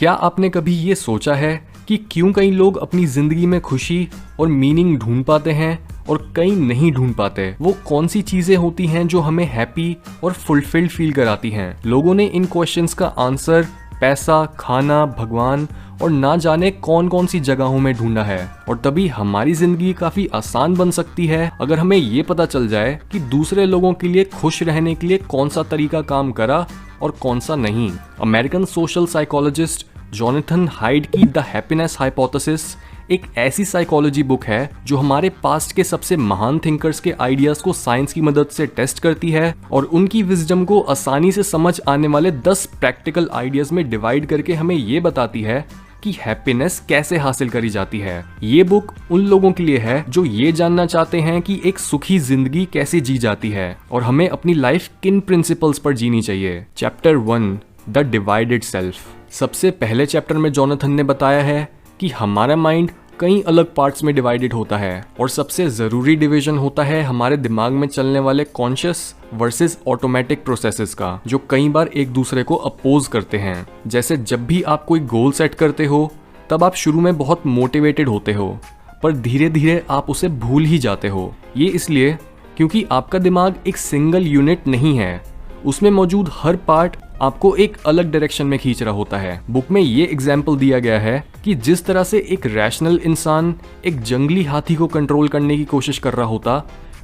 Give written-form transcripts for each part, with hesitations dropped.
क्या आपने कभी ये सोचा है कि क्यों कई लोग अपनी जिंदगी में खुशी और मीनिंग ढूंढ पाते हैं और कई नहीं ढूंढ पाते? वो कौन सी चीजें होती हैं जो हमें हैप्पी और फुलफिल्ड फील कराती हैं? लोगों ने इन क्वेश्चंस का आंसर पैसा, खाना, भगवान और ना जाने कौन कौन सी जगहों में ढूंढा है। और तभी हमारी जिंदगी काफी आसान बन सकती है अगर हमें ये पता चल जाए कि दूसरे लोगों के लिए खुश रहने के लिए कौन सा तरीका काम करा और कौन सा नहीं। American social psychologist Jonathan hide की द हैप्पीनेस हाइपोथेसिस एक ऐसी साइकोलॉजी बुक है जो हमारे पास्ट के सबसे महान थिंकर्स के आइडियाज को साइंस की मदद से टेस्ट करती है और उनकी विजडम को आसानी से समझ आने वाले 10 प्रैक्टिकल आइडियाज में डिवाइड करके हमें ये बताती है कि हैप्पीनेस कैसे हासिल करी जाती है। ये बुक उन लोगों के लिए है जो ये जानना चाहते हैं कि एक सुखी जिंदगी कैसे जी जाती है और हमें अपनी लाइफ किन प्रिंसिपल्स पर जीनी चाहिए। Chapter 1 the divided self. सबसे पहले चैप्टर में जोनाथन ने बताया है कि हमारा माइंड कई अलग पार्ट्स में डिवाइडेड होता है और सबसे ज़रूरी डिवीजन होता है हमारे दिमाग में चलने वाले कॉन्शियस वर्सेस ऑटोमेटिक प्रोसेसेस का, जो कई बार एक दूसरे को अपोज करते हैं। जैसे जब भी आप कोई गोल सेट करते हो तब आप शुरू में बहुत मोटिवेटेड होते हो, पर धीरे धीरे आप उसे भूल ही जाते हो। ये इसलिए क्योंकि आपका दिमाग एक सिंगल यूनिट नहीं है, उसमें मौजूद हर पार्ट आपको एक अलग डायरेक्शन में खींच रहा होता है। बुक में ये एग्जाम्पल दिया गया है कि जिस तरह से एक रैशनल इंसान एक जंगली हाथी को कंट्रोल करने की कोशिश कर रहा होता,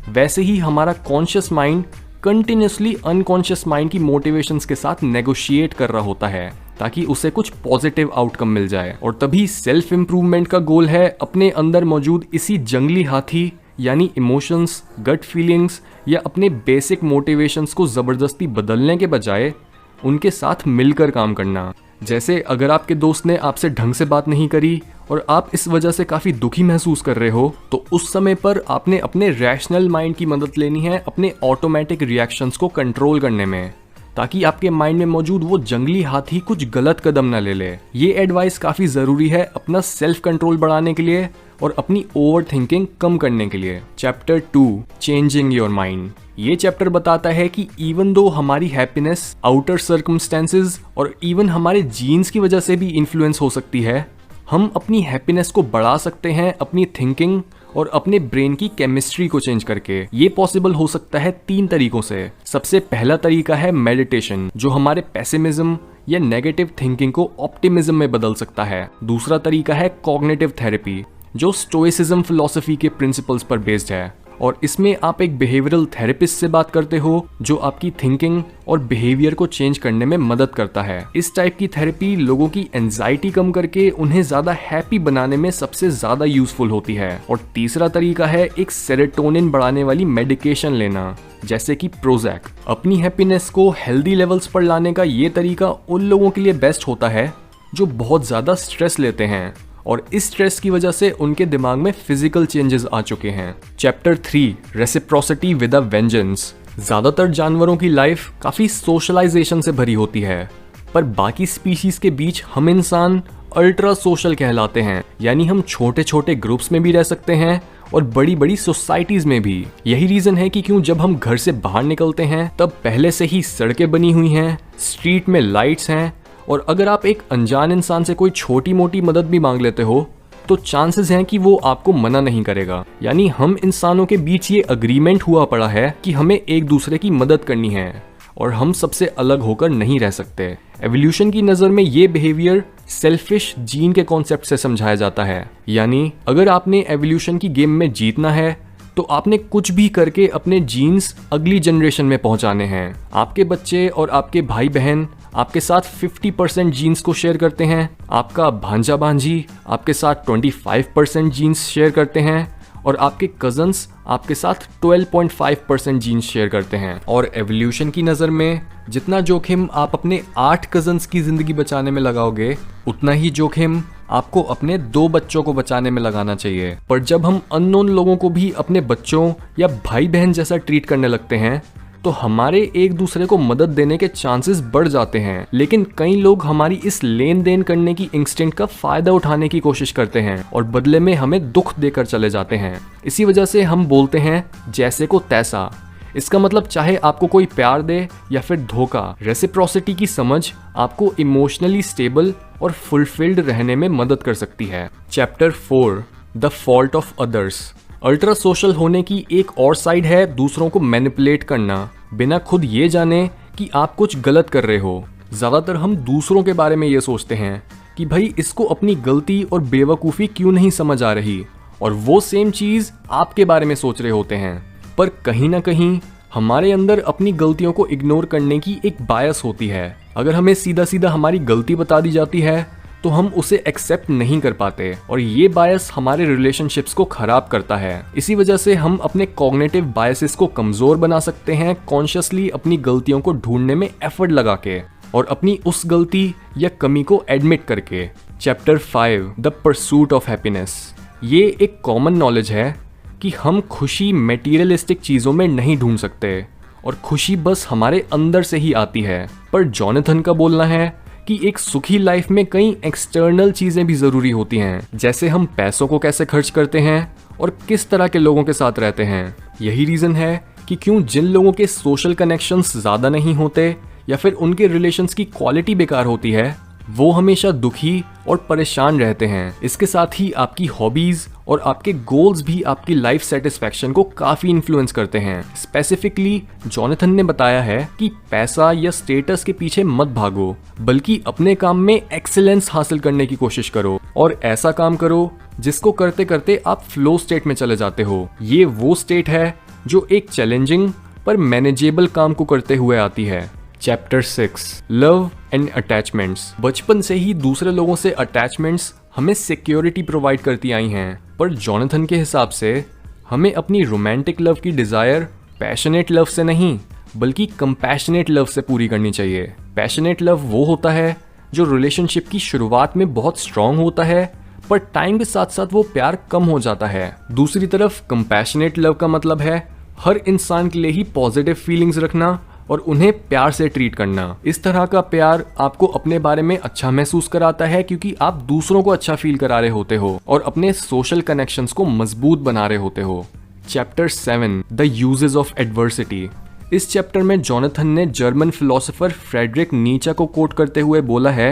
वैसे ही हमारा conscious mind continuously unconscious mind की मोटिवेशंस के साथ नेगोशिएट कर रहा होता है ताकि उसे कुछ पॉजिटिव आउटकम मिल जाए। और तभी सेल्फ इंप्रूवमेंट का गोल है अपने अंदर मौजूद इसी जंगली हाथी यानी इमोशंस, गट फीलिंग्स या अपने बेसिक मोटिवेशंस को जबरदस्ती बदलने के बजाय उनके साथ मिलकर काम करना। जैसे अगर आपके दोस्त ने आपसे ढंग से बात नहीं करी और आप इस वजह से काफी दुखी महसूस कर रहे हो, तो उस समय पर आपने अपने रैशनल माइंड की मदद लेनी है अपने ऑटोमेटिक रिएक्शंस को कंट्रोल करने में, ताकि आपके माइंड में मौजूद वो जंगली हाथी कुछ गलत कदम न ले ले। ये एडवाइस काफी जरूरी है अपना सेल्फ कंट्रोल बढ़ाने के लिए और अपनी ओवर थिंकिंग कम करने के लिए। Chapter 2 changing your mind. ये चैप्टर बताता है कि इवन दो हमारी हैप्पीनेस आउटर सर्कमस्टेंसेस और इवन हमारे जीन्स की वजह से भी इन्फ्लुएंस हो सकती है, हम अपनी हैप्पीनेस को बढ़ा सकते हैं अपनी थिंकिंग और अपने ब्रेन की केमिस्ट्री को चेंज करके। ये पॉसिबल हो सकता है 3 तरीकों से। सबसे पहला तरीका है मेडिटेशन, जो हमारे पेसिमिज्म या नेगेटिव थिंकिंग को ऑप्टिमिज्म में बदल सकता है। दूसरा तरीका है कॉग्निटिव थेरेपी, जो स्टोइसिज्म फिलॉसफी के प्रिंसिपल्स पर बेस्ड है और इसमें आप एक बिहेवियरल थेरेपिस्ट से बात करते हो जो आपकी थिंकिंग और बिहेवियर को चेंज करने में मदद करता है। इस टाइप की थेरेपी लोगों की एंजाइटी कम करके उन्हें ज्यादा हैप्पी बनाने में सबसे ज्यादा यूजफुल होती है। और तीसरा तरीका है एक सेरोटोनिन बढ़ाने वाली मेडिकेशन लेना, जैसे कि प्रोजैक। अपनी हैप्पीनेस को हेल्दी लेवल्स पर लाने का ये तरीका उन लोगों के लिए बेस्ट होता है जो बहुत ज्यादा स्ट्रेस लेते हैं और इस स्ट्रेस की वजह से उनके दिमाग में फिजिकल चेंजेस आ चुके हैं। Chapter 3 reciprocity with a vengeance. ज्यादातर जानवरों की लाइफ काफी सोशलाइजेशन से भरी होती है, पर बाकी स्पीशीज के बीच हम इंसान अल्ट्रा सोशल कहलाते हैं, यानी हम छोटे छोटे ग्रुप्स में भी रह सकते हैं और बड़ी बड़ी सोसाइटीज में भी। यही रीजन है कि क्यों जब हम घर से बाहर निकलते हैं तब पहले से ही सड़कें बनी हुई हैं, स्ट्रीट में लाइट्स हैं और अगर आप एक अनजान इंसान से कोई छोटी मोटी मदद भी मांग लेते हो तो चांसेस हैं कि वो आपको मना नहीं करेगा। यानी हम इंसानों के बीच ये अग्रीमेंट हुआ पड़ा है कि हमें एक दूसरे की मदद करनी है और हम सबसे अलग होकर नहीं रह सकते। एवोल्यूशन की नज़र में ये बिहेवियर सेल्फिश जीन के कॉन्सेप्ट से समझाया जाता है। यानी अगर आपने एवोल्यूशन की गेम में जीतना है तो आपने कुछ भी करके अपने जीन्स अगली जनरेशन में पहुंचाने हैं। आपके बच्चे और आपके भाई बहन आपके साथ 50% जीन्स को शेयर करते हैं, आपका भांजा भांजी आपके साथ 25% जीन्स शेयर करते हैं और आपके कजन्स आपके साथ 12.5% जीन्स शेयर करते हैं। और एवोल्यूशन की नज़र में जितना जोखिम आप अपने 8 कजन्स की जिंदगी बचाने में लगाओगे, उतना ही जोखिम आपको अपने 2 बच्चों को बचाने में लगाना चाहिए। पर जब हम अननोन लोगों को भी अपने बच्चों या भाई बहन जैसा ट्रीट करने लगते हैं तो हमारे एक दूसरे को मदद देने के चांसेस बढ़ जाते हैं। लेकिन कई लोग हमारी इस लेन देन करने की इंस्टिंक्ट का फायदा उठाने की कोशिश करते हैं और बदले में हमें दुख देकर चले जाते हैं। इसी वजह से हम बोलते हैं जैसे को तैसा, इसका मतलब चाहे आपको कोई प्यार दे या फिर धोखा, रेसिप्रोसिटी की समझ आपको इमोशनली स्टेबल और फुलफिल्ड रहने में मदद कर सकती है। Chapter 4 the fault of others. Ultra social होने की एक और साइड है दूसरों को मैनिपुलेट करना, बिना खुद ये जाने कि आप कुछ गलत कर रहे हो। ज्यादातर हम दूसरों के बारे में ये सोचते हैं कि भाई इसको अपनी गलती और बेवकूफ़ी क्यों नहीं समझ आ रही, और वो सेम चीज़ आपके बारे में सोच रहे होते हैं। पर कहीं ना कहीं हमारे अंदर अपनी गलतियों को इग्नोर करने की एक बायस होती है। अगर हमें सीधा सीधा हमारी गलती बता दी जाती है तो हम उसे एक्सेप्ट नहीं कर पाते, और ये बायस हमारे रिलेशनशिप्स को खराब करता है। इसी वजह से हम अपने कॉग्निटिव बायसेस को कमज़ोर बना सकते हैं कॉन्शियसली अपनी गलतियों को ढूंढने में एफर्ट लगा के, और अपनी उस गलती या कमी को एडमिट करके। Chapter 5 the pursuit of happiness. ये एक कॉमन नॉलेज है कि हम खुशी मेटीरियलिस्टिक चीज़ों में नहीं ढूंढ सकते, और खुशी बस हमारे अंदर से ही आती है। पर जॉनथन का बोलना है कि एक सुखी लाइफ में कई एक्सटर्नल चीज़ें भी ज़रूरी होती हैं, जैसे हम पैसों को कैसे खर्च करते हैं और किस तरह के लोगों के साथ रहते हैं। यही रीज़न है कि क्यों जिन लोगों के सोशल कनेक्शंस ज़्यादा नहीं होते या फिर उनके रिलेशंस की क्वालिटी बेकार होती है, वो हमेशा दुखी और परेशान रहते हैं। इसके साथ ही आपकी हॉबीज और आपके गोल्स भी आपकी लाइफ सेटिस्फैक्शन को काफी इन्फ्लुएंस करते हैं। स्पेसिफिकली जॉनथन ने बताया है कि पैसा या स्टेटस के पीछे मत भागो, बल्कि अपने काम में एक्सीलेंस हासिल करने की कोशिश करो, और ऐसा काम करो जिसको करते करते आप फ्लो स्टेट में चले जाते हो। ये वो स्टेट है जो एक चैलेंजिंग पर मैनेजेबल काम को करते हुए आती है। Chapter 6 love and attachments. बचपन से ही दूसरे लोगों से अटैचमेंट्स हमें सिक्योरिटी प्रोवाइड करती आई हैं, पर जॉनथन के हिसाब से हमें अपनी रोमांटिक लव की डिज़ायर पैशनेट लव से नहीं बल्कि कंपैशनेट लव से पूरी करनी चाहिए। पैशनेट लव वो होता है जो रिलेशनशिप की शुरुआत में बहुत स्ट्रांग होता है, पर टाइम के साथ साथ वो प्यार कम हो जाता है। दूसरी तरफ कंपैशनेट लव का मतलब है हर इंसान के लिए ही पॉजिटिव फीलिंग्स रखना और उन्हें प्यार से ट्रीट करना। इस तरह का प्यार आपको अपने बारे में अच्छा महसूस कराता है, क्योंकि आप दूसरों को अच्छा फील करा रहे होते हो और अपने सोशल कनेक्शंस को मजबूत बना रहे होते हो। Chapter 7 the uses of adversity. इस चैप्टर में जॉनथन ने जर्मन फिलोसोफर फ्रेडरिक नीचा को कोट करते हुए बोला है,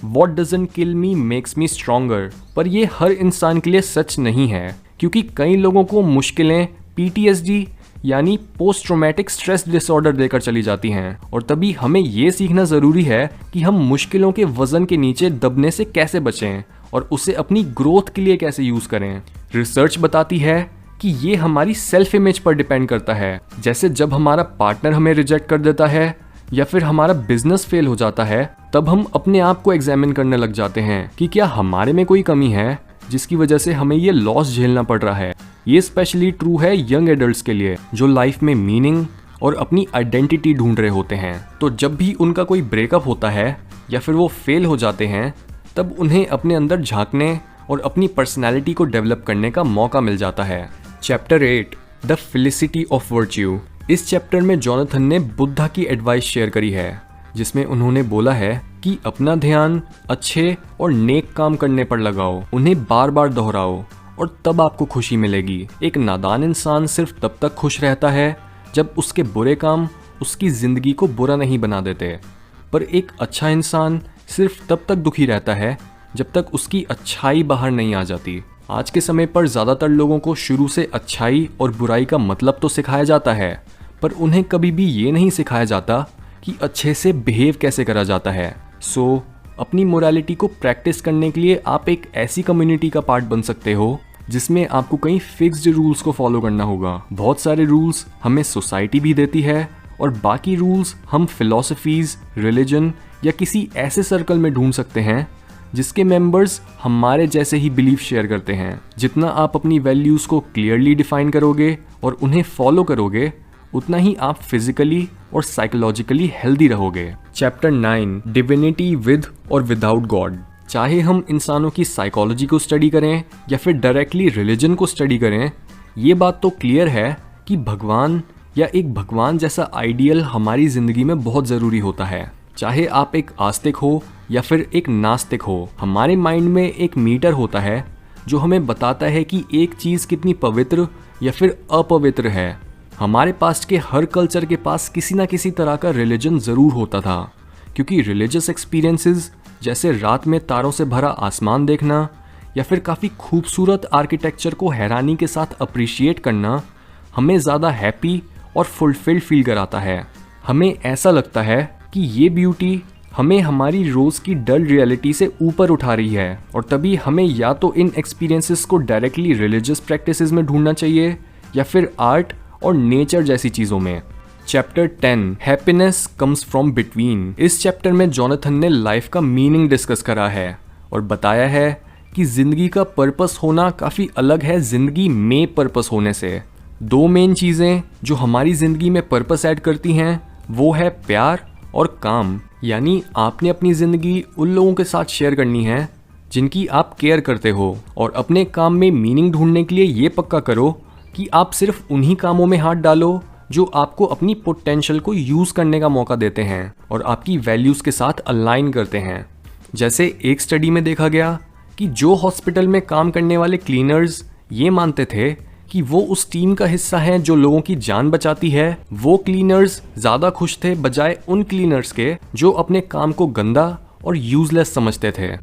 What doesn't kill me makes me stronger। पर ये हर इंसान के लिए सच नहीं है, क्योंकि कई लोगों को मुश्किलें PTSD यानी पोस्ट ट्रोमैटिक स्ट्रेस डिसऑर्डर देकर चली जाती हैं, और तभी हमें ये सीखना ज़रूरी है कि हम मुश्किलों के वजन के नीचे दबने से कैसे बचें और उसे अपनी ग्रोथ के लिए कैसे यूज़ करें। रिसर्च बताती है कि ये हमारी सेल्फ इमेज पर डिपेंड करता है। जैसे जब हमारा पार्टनर हमें रिजेक्ट कर देता है या फिर हमारा बिजनेस फेल हो जाता है, तब हम अपने आप को एग्जामिन करने लग जाते हैं कि क्या हमारे में कोई कमी है जिसकी वजह से हमें ये लॉस झेलना पड़ रहा है। ये स्पेशली ट्रू है यंग एडल्ट्स के लिए, जो लाइफ में मीनिंग और अपनी आइडेंटिटी ढूंढ रहे होते हैं। तो जब भी उनका कोई ब्रेकअप होता है या फिर वो फेल हो जाते हैं, तब उन्हें अपने अंदर झांकने और अपनी पर्सनैलिटी को डेवलप करने का मौका मिल जाता है। Chapter 8 the felicity of virtue. इस चैप्टर में जॉनथन ने बुद्धा की एडवाइस शेयर करी है, जिसमें उन्होंने बोला है कि अपना ध्यान अच्छे और नेक काम करने पर लगाओ, उन्हें बार बार दोहराओ, और तब आपको खुशी मिलेगी। एक नादान इंसान सिर्फ तब तक खुश रहता है जब उसके बुरे काम उसकी जिंदगी को बुरा नहीं बना देते, पर एक अच्छा इंसान सिर्फ तब तक दुखी रहता है जब तक उसकी अच्छाई बाहर नहीं आ जाती। आज के समय पर ज़्यादातर लोगों को शुरू से अच्छाई और बुराई का मतलब तो सिखाया जाता है, पर उन्हें कभी भी ये नहीं सिखाया जाता कि अच्छे से बिहेव कैसे करा जाता है। सो अपनी मोरालिटी को प्रैक्टिस करने के लिए आप एक ऐसी कम्युनिटी का पार्ट बन सकते हो जिसमें आपको कई फिक्स्ड रूल्स को फॉलो करना होगा। बहुत सारे रूल्स हमें सोसाइटी भी देती है, और बाकी रूल्स हम फिलॉसफीज, रिलीजन या किसी ऐसे सर्कल में ढूंढ सकते हैं जिसके मेंबर्स हमारे जैसे ही बिलीफ शेयर करते हैं। जितना आप अपनी वैल्यूज़ को क्लियरली डिफाइन करोगे और उन्हें फॉलो करोगे, उतना ही आप फिजिकली और साइकोलॉजिकली हेल्दी रहोगे। चैप्टर 9 डिविनिटी विद और विदाउट गॉड। चाहे हम इंसानों की साइकोलॉजी को स्टडी करें या फिर डायरेक्टली रिलीजन को स्टडी करें, ये बात तो क्लियर है कि भगवान या एक भगवान जैसा आइडियल हमारी ज़िंदगी में बहुत ज़रूरी होता है। चाहे आप एक आस्तिक हो या फिर एक नास्तिक हो, हमारे माइंड में एक मीटर होता है जो हमें बताता है कि एक चीज़ कितनी पवित्र या फिर अपवित्र है। हमारे पास्ट के हर कल्चर के पास किसी ना किसी तरह का रिलीजन ज़रूर होता था, क्योंकि रिलीजियस एक्सपीरियंसेस जैसे रात में तारों से भरा आसमान देखना या फिर काफ़ी खूबसूरत आर्किटेक्चर को हैरानी के साथ अप्रिशिएट करना हमें ज़्यादा हैप्पी और फुलफिल्ड फील कराता है। हमें ऐसा लगता है कि ये ब्यूटी हमें हमारी रोज़ की डल रियलिटी से ऊपर उठा रही है, और तभी हमें या तो इन एक्सपीरियंसेस को डायरेक्टली रिलीजियस प्रैक्टिसेस में ढूंढना चाहिए या फिर आर्ट और नेचर जैसी चीज़ों में। Chapter 10 happiness comes from between. इस चैप्टर में जोनाथन ने लाइफ का मीनिंग डिस्कस करा है और बताया है कि ज़िंदगी का पर्पस होना काफ़ी अलग है ज़िंदगी में पर्पस होने से। दो मेन चीज़ें जो हमारी ज़िंदगी में पर्पस ऐड करती हैं वो है प्यार और काम। यानी आपने अपनी ज़िंदगी उन लोगों के साथ शेयर करनी है जिनकी आप केयर करते हो, और अपने काम में मीनिंग ढूंढने के लिए ये पक्का करो कि आप सिर्फ उन्हीं कामों में हाथ डालो जो आपको अपनी पोटेंशियल को यूज़ करने का मौका देते हैं और आपकी वैल्यूज़ के साथ अलाइन करते हैं। जैसे एक स्टडी में देखा गया कि जो हॉस्पिटल में काम करने वाले क्लीनर्स ये मानते थे कि वो उस टीम का हिस्सा हैं जो लोगों की जान बचाती है, वो क्लीनर्स ज़्यादा खुश थे बजाय उन क्लीनर्स के जो अपने काम को गंदा और यूजलेस समझते थे।